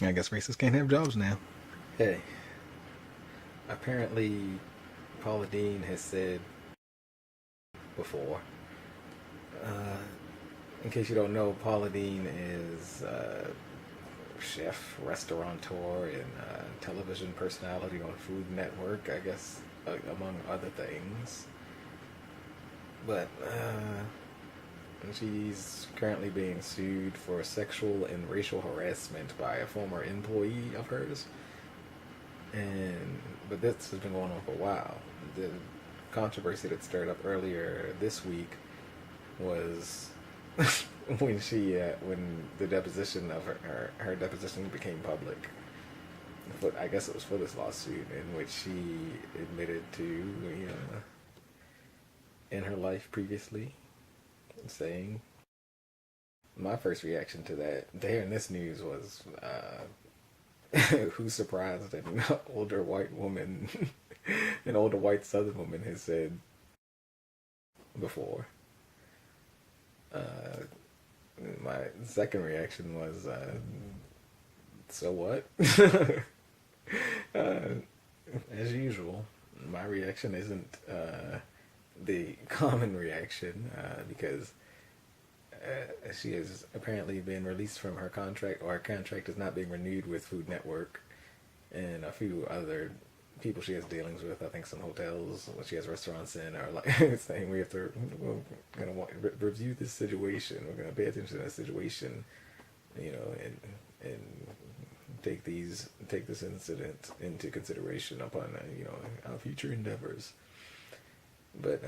I guess racists can't have jobs now. Hey, apparently Paula Dean has said before, uh, in case you don't know, Paula Dean is chef, restaurateur, and television personality on Food Network, I guess, among other things. But she's currently being sued for sexual and racial harassment by a former employee of hers. And but this has been going on for a while. The controversy that stirred up earlier this week was when the deposition of her deposition became public. I guess it was for this lawsuit in which she admitted to in her life previously saying. My first reaction to that, hearing this news, was who's surprised that an older white woman, an older white Southern woman, has said before. Uh, my second reaction was, so what? uh, as usual, my reaction isn't the common reaction because she has apparently been released from her contract, or her contract is not being renewed with Food Network and a few other people she has dealings with. I think some hotels, what she has restaurants in, are like saying we're gonna review this situation. We're gonna pay attention to the situation, and take this incident into consideration upon our future endeavors. But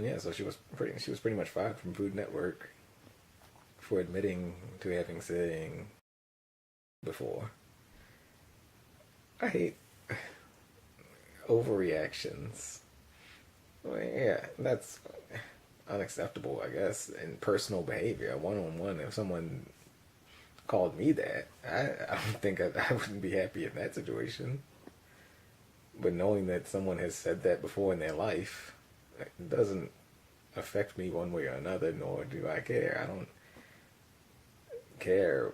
yeah, so she was pretty much fired from Food Network for admitting to having saying before. I hate overreactions. Well, yeah, that's unacceptable, I guess, in personal behavior. One on one, if someone called me that, I don't think I wouldn't be happy in that situation. But knowing that someone has said that before in their life, it doesn't affect me one way or another, nor do I care. I don't care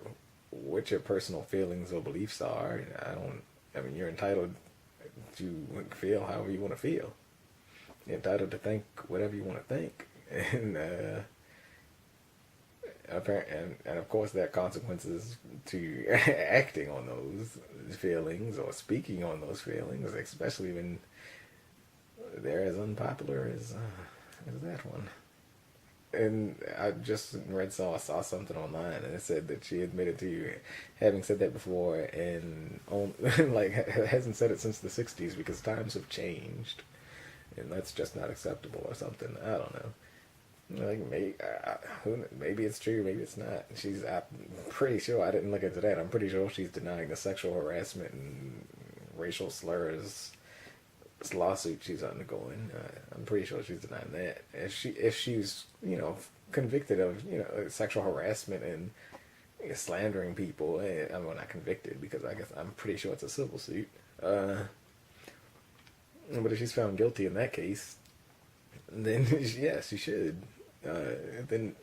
what your personal feelings or beliefs are. I mean, you're entitled to feel however you want to feel. You're entitled to think whatever you want to think. And, and of course, there are consequences to acting on those feelings or speaking on those feelings, especially when they're as unpopular as that one. And I just saw something online, and it said that she admitted to having said that before, and like hasn't said it since the '60s because times have changed, and that's just not acceptable or something. I don't know. Like maybe it's true, maybe it's not. I'm pretty sure, I didn't look into that. I'm pretty sure she's denying the sexual harassment and racial slurs lawsuit she's undergoing. I'm pretty sure she's denying that. If she's convicted of sexual harassment and slandering people, I'm not convicted because I guess I'm pretty sure it's a civil suit. But if she's found guilty in that case, then yes, she should. Then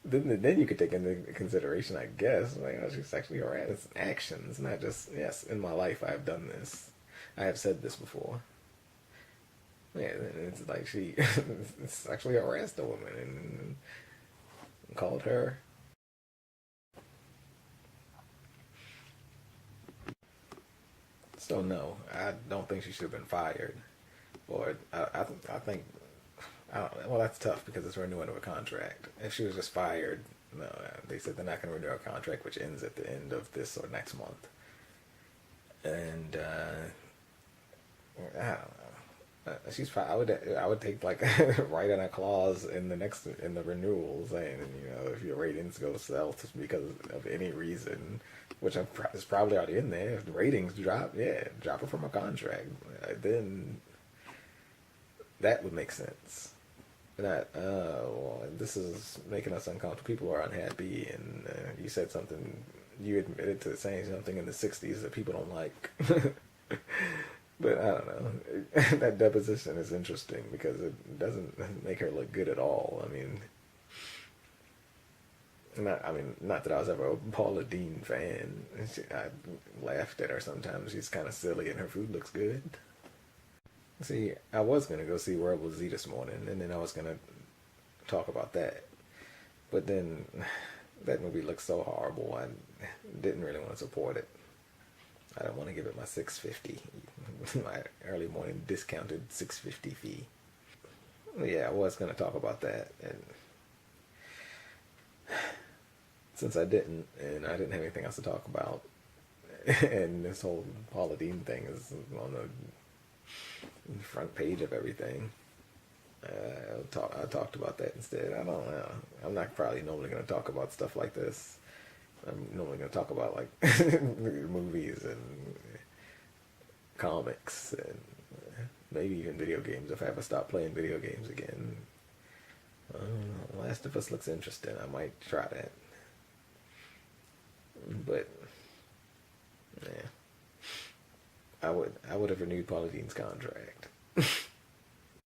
then you could take into consideration, I guess, like, she's sexually harassed actions, not just yes. In my life, I have done this. I have said this before. Yeah, it's like she sexually harassed a woman and called her. So no, I don't think she should have been fired. Or I think well, that's tough because it's renewing of a contract. If she was just fired, no, they said they're not going to renew her contract, which ends at the end of this or next month. And I don't know. She's fine. I would take like write in a clause in the renewal saying if your ratings go south because of any reason, which is probably already in there. If the ratings drop, yeah, drop her from a contract. Then that would make sense. Not well, this is making us uncomfortable. People are unhappy, and you said something. You admitted to saying something in the '60s that people don't like. But I don't know. That deposition is interesting because it doesn't make her look good at all. I mean, I mean, not that I was ever a Paula Dean fan. I laughed at her sometimes. She's kind of silly, and her food looks good. See, I was gonna go see World War Z this morning, and then I was gonna talk about that. But then that movie looked so horrible, I didn't really want to support it. I don't want to give it my 650, my early morning discounted 650 fee. Yeah, I was gonna talk about that, and since I didn't, and I didn't have anything else to talk about, and this whole Paula Dean thing is on the front page of everything. I talked about that instead. I don't know. I'm not probably normally going to talk about stuff like this. I'm normally going to talk about like movies and comics and maybe even video games if I ever stop playing video games again. I don't know. Last of Us looks interesting. I might try that. But yeah, I would have renewed Paula Dean's contract.